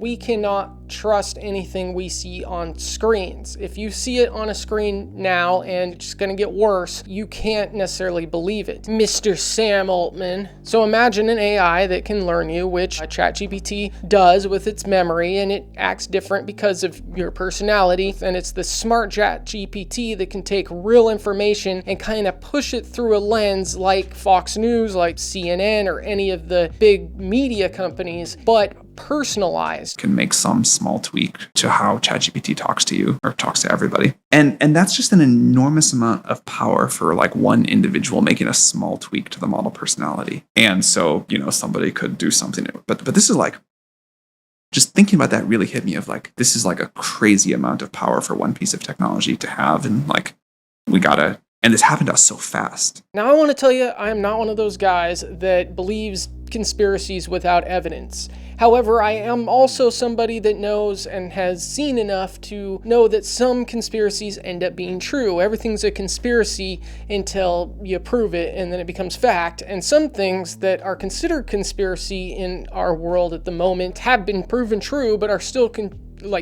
We cannot trust anything we see on screens. If you see it on a screen now and it's going to get worse, you can't necessarily believe it. Mr. Sam Altman. So imagine an AI that can learn you, which ChatGPT does with its memory, and it acts different because of your personality. And it's the smart ChatGPT that can take real information and kind of push it through a lens like Fox News, like CNN, or any of the big media companies, but personalized. Can make some small tweak to how ChatGPT talks to you or talks to everybody. And that's just an enormous amount of power for like one individual making a small tweak to the model personality. And so, somebody could do something. But this is like, just thinking about that really hit me of like, this is like a crazy amount of power for one piece of technology to have. And like, and this happened to us so fast. Now I want to tell you, I am not one of those guys that believes conspiracies without evidence. However, I am also somebody that knows and has seen enough to know that some conspiracies end up being true. Everything's a conspiracy until you prove it, and then it becomes fact. And some things that are considered conspiracy in our world at the moment have been proven true, but are still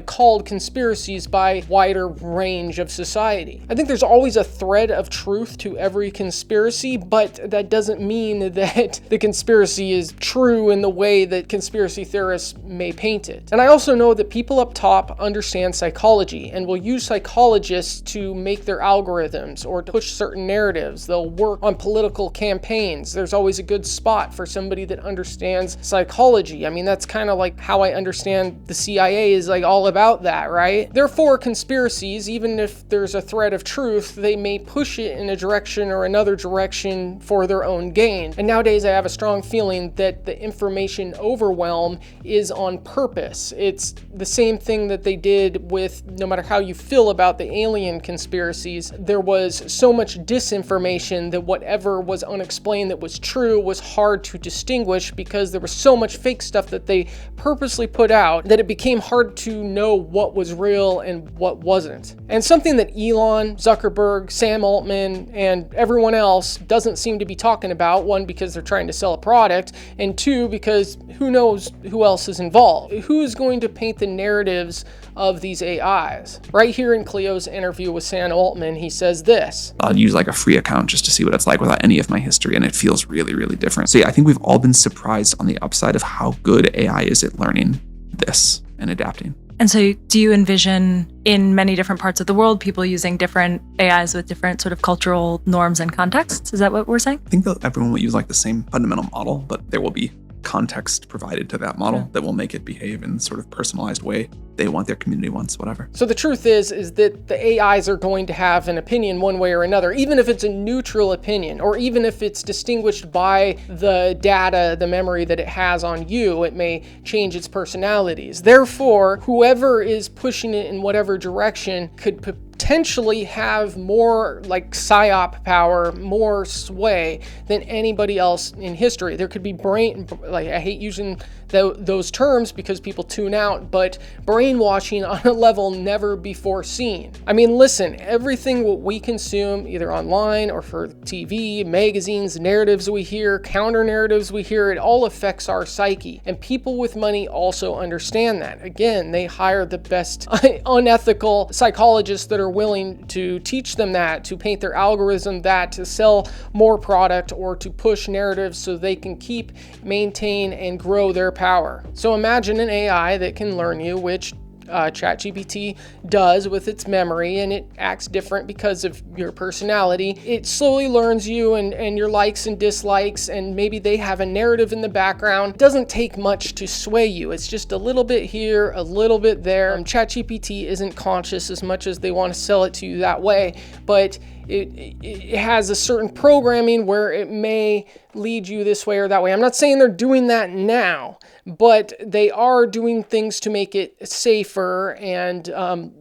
called conspiracies by wider range of society. I think there's always a thread of truth to every conspiracy, but that doesn't mean that the conspiracy is true in the way that conspiracy theorists may paint it. And I also know that people up top understand psychology and will use psychologists to make their algorithms or to push certain narratives. They'll work on political campaigns. There's always a good spot for somebody that understands psychology. I mean, that's kind of like how I understand the CIA is like all about that, right? Therefore, conspiracies, even if there's a thread of truth, they may push it in a direction or another direction for their own gain. And nowadays, I have a strong feeling that the information overwhelm is on purpose. It's the same thing that they did with, no matter how you feel about the alien conspiracies, there was so much disinformation that whatever was unexplained that was true was hard to distinguish because there was so much fake stuff that they purposely put out that it became hard to know what was real and what wasn't. And something that Elon, Zuckerberg, Sam Altman, and everyone else doesn't seem to be talking about, one, because they're trying to sell a product, and two, because who knows who else is involved. Who is going to paint the narratives of these AIs? Right here in Cleo's interview with Sam Altman, he says this. I'll use like a free account just to see what it's like without any of my history, and it feels really, really different. So yeah, I think we've all been surprised on the upside of how good AI is at learning this and adapting. And so do you envision in many different parts of the world, people using different AIs with different sort of cultural norms and contexts? Is that what we're saying? I think that everyone will use like the same fundamental model, but there will be context provided to that model that will make it behave in sort of personalized way they want, their community wants, whatever. So the truth is that the AIs are going to have an opinion one way or another, even if it's a neutral opinion, or even if it's distinguished by the data, the memory that it has on you, it may change its personalities. Therefore, whoever is pushing it in whatever direction could potentially have more like psyop power, more sway than anybody else in history. There could be I hate using those terms because people tune out, but brainwashing on a level never before seen. I mean, listen, everything what we consume, either online or for TV, magazines, narratives we hear, counter narratives we hear, it all affects our psyche. And people with money also understand that. Again, they hire the best unethical psychologists that are willing to teach them that, to paint their algorithm that, to sell more product or to push narratives so they can keep, maintain, and grow their power. So imagine an AI that can learn you, which ChatGPT does with its memory, and it acts different because of your personality. It slowly learns you and your likes and dislikes, and maybe they have a narrative in the background. It doesn't take much to sway you. It's just a little bit here, a little bit there. ChatGPT isn't conscious as much as they want to sell it to you that way, but it has a certain programming where it may lead you this way or that way. I'm not saying they're doing that now, but they are doing things to make it safer and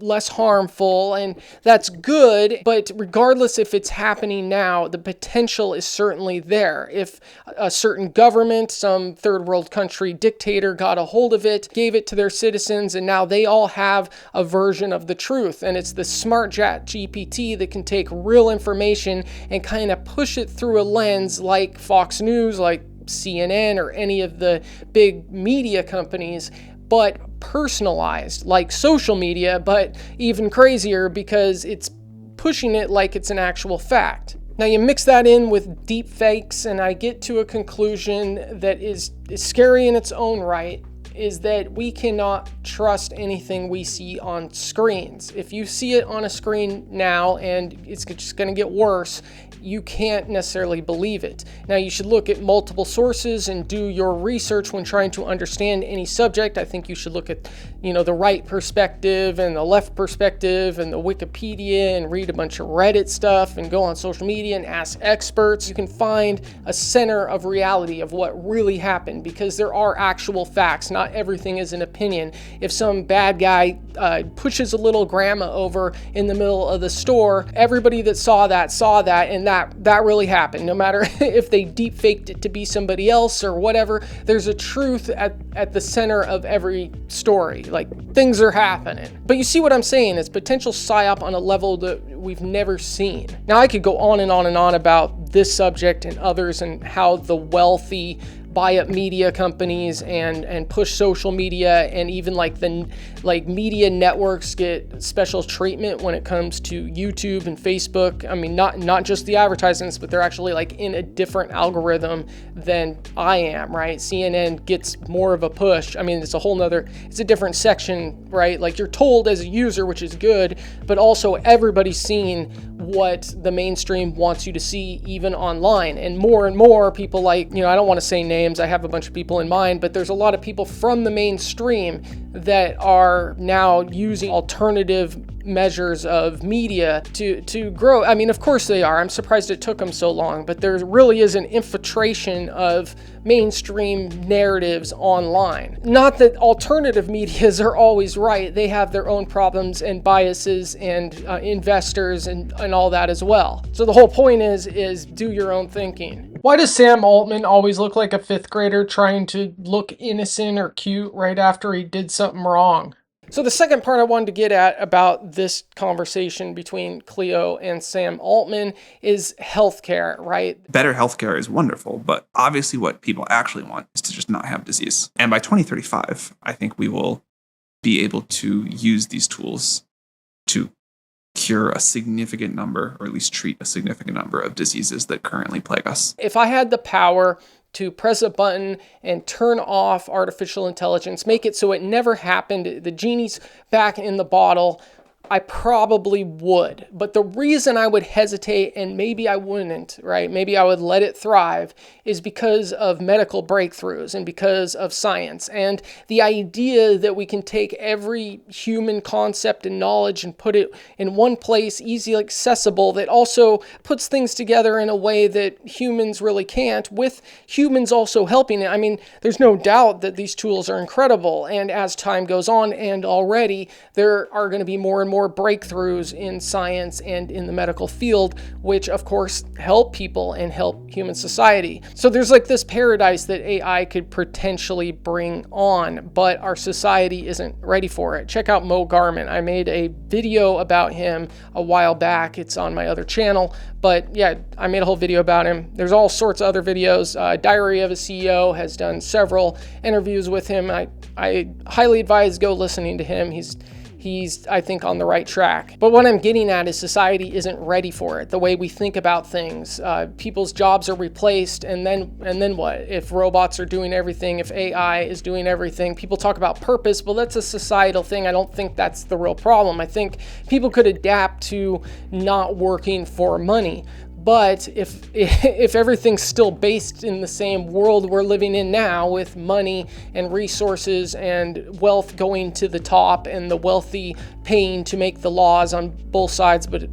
less harmful, and that's good. But regardless if it's happening now, the potential is certainly there. If a certain government, some third world country dictator got a hold of it, gave it to their citizens, and now they all have a version of the truth, and it's the smart ChatGPT that can take real information and kind of push it through a lens like Fox News, like CNN, or any of the big media companies, but personalized, like social media, but even crazier because it's pushing it like it's an actual fact. Now you mix that in with deep fakes, and I get to a conclusion that is scary in its own right, is that we cannot trust anything we see on screens. If you see it on a screen now and it's just going to get worse, you can't necessarily believe it. Now you should look at multiple sources and do your research when trying to understand any subject. I think you should look at, the right perspective and the left perspective and the Wikipedia, and read a bunch of Reddit stuff and go on social media and ask experts. You can find a center of reality of what really happened, because there are actual facts. Not everything is an opinion. If some bad guy pushes a little grandma over in the middle of the store, everybody that saw that, and that really happened. No matter if they deep faked it to be somebody else or whatever, there's a truth at the center of every story. Like, things are happening. But you see what I'm saying? It's potential psyop on a level that we've never seen. Now I could go on and on and on about this subject and others, and how the wealthy buy up media companies and push social media, and even media networks get special treatment when it comes to YouTube and Facebook. I mean, not just the advertisements, but they're actually in a different algorithm than I am, right? CNN gets more of a push. I mean, it's a different section, right? Like, you're told as a user, which is good, but also everybody's seeing what the mainstream wants you to see, even online. And more people I don't want to say names, I have a bunch of people in mind, but there's a lot of people from the mainstream that are now using alternative measures of media to grow. I mean, of course they are. I'm surprised it took them so long, but there really is an infiltration of mainstream narratives online. Not that alternative medias are always right. They have their own problems and biases and investors and all that as well. So the whole point is do your own thinking. Why does Sam Altman always look like a fifth grader trying to look innocent or cute right after he did something wrong? So the second part I wanted to get at about this conversation between Cleo and Sam Altman is healthcare, right? Better healthcare is wonderful, but obviously what people actually want is to just not have disease. And by 2035, I think we will be able to use these tools to cure a significant number, or at least treat a significant number of diseases that currently plague us. If I had the power to press a button and turn off artificial intelligence, make it so it never happened, the genie's back in the bottle, I probably would. But the reason I would hesitate, and maybe I wouldn't, right? Maybe I would let it thrive, is because of medical breakthroughs and because of science. And the idea that we can take every human concept and knowledge and put it in one place, easy, accessible, that also puts things together in a way that humans really can't, with humans also helping it. I mean, there's no doubt that these tools are incredible. And as time goes on, and already, there are going to be more and more breakthroughs in science and in the medical field, which of course help people and help human society. So there's this paradise that AI could potentially bring on, but our society isn't ready for it. Check out Mo Garment. I made a video about him a while back. It's on my other channel, but yeah, I made a whole video about him. There's all sorts of other videos. Diary of a CEO has done several interviews with him. I highly advise go listening to him. He's, I think, on the right track. But what I'm getting at is society isn't ready for it. The way we think about things, people's jobs are replaced, and then what? If robots are doing everything, if AI is doing everything, people talk about purpose. Well, that's a societal thing. I don't think that's the real problem. I think people could adapt to not working for money. But if everything's still based in the same world we're living in now, with money and resources and wealth going to the top and the wealthy paying to make the laws on both sides, but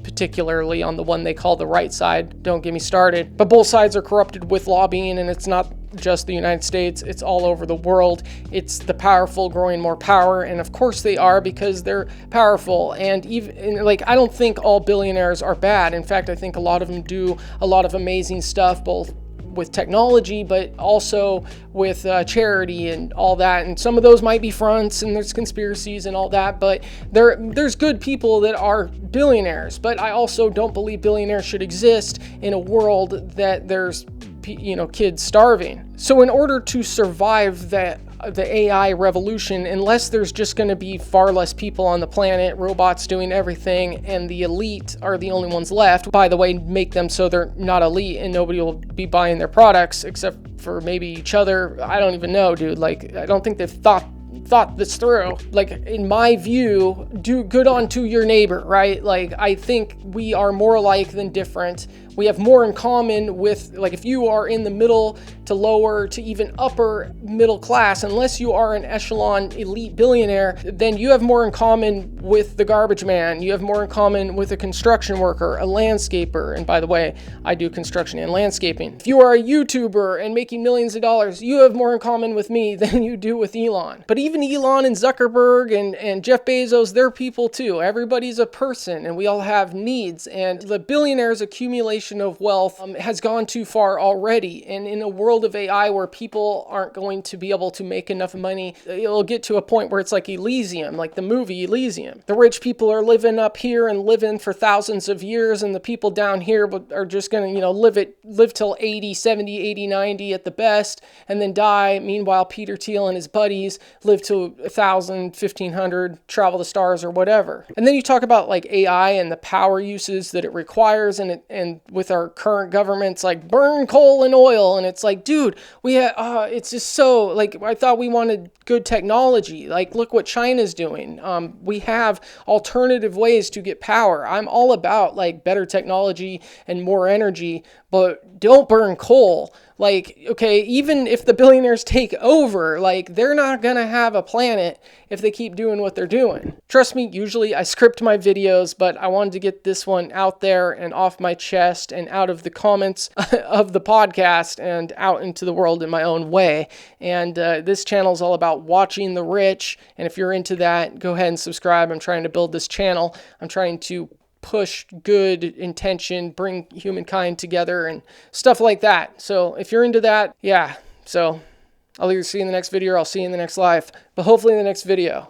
particularly on the one they call the right side, don't get me started. But both sides are corrupted with lobbying, and it's not just the United States, it's all over the world. It's the powerful growing more power, and of course they are, because they're powerful. And even I don't think all billionaires are bad. In fact, I think a lot of them do a lot of amazing stuff, both with technology, but also with charity and all that. And some of those might be fronts, and there's conspiracies and all that, but there's good people that are billionaires. But I also don't believe billionaires should exist in a world that there's kids starving. So in order to survive the AI revolution, unless there's just going to be far less people on the planet, robots doing everything, and the elite are the only ones left, by the way, make them so they're not elite and nobody will be buying their products except for maybe each other. I don't even know, dude. Like, I don't think they've thought this through. Like, in my view, do good unto your neighbor, right? Like, I think we are more alike than different. We have more in common with, like, if you are in the middle to lower to even upper middle class, unless you are an echelon elite billionaire, then you have more in common with the garbage man. You have more in common with a construction worker, a landscaper. And by the way, I do construction and landscaping. If you are a YouTuber and making millions of dollars, you have more in common with me than you do with Elon. But even Elon and Zuckerberg and Jeff Bezos, they're people too. Everybody's a person and we all have needs. And the billionaires' accumulation of wealth has gone too far already. And in a world of AI where people aren't going to be able to make enough money, it'll get to a point where it's like Elysium, like the movie Elysium. The rich people are living up here and living for thousands of years, and the people down here are just going to, live till 80, 70, 80, 90 at the best, and then die. Meanwhile, Peter Teal and his buddies live to 1,000, 1,500, travel the stars or whatever. And then you talk about like AI and the power uses that it requires, and with our current governments, like burn coal and oil, and it's like, dude, it's just so, like, I thought we wanted good technology. Like, look what China's doing. We have alternative ways to get power. I'm all about like better technology and more energy, but don't burn coal. Like, okay, even if the billionaires take over, like, they're not gonna have a planet if they keep doing what they're doing. Trust me, usually I script my videos, but I wanted to get this one out there and off my chest and out of the comments of the podcast and out into the world in my own way. And this channel is all about watching the rich. And if you're into that, go ahead and subscribe. I'm trying to build this channel. I'm trying to push good intention, bring humankind together and stuff like that. So if you're into that, yeah. So I'll either see you in the next video or I'll see you in the next live, but hopefully in the next video.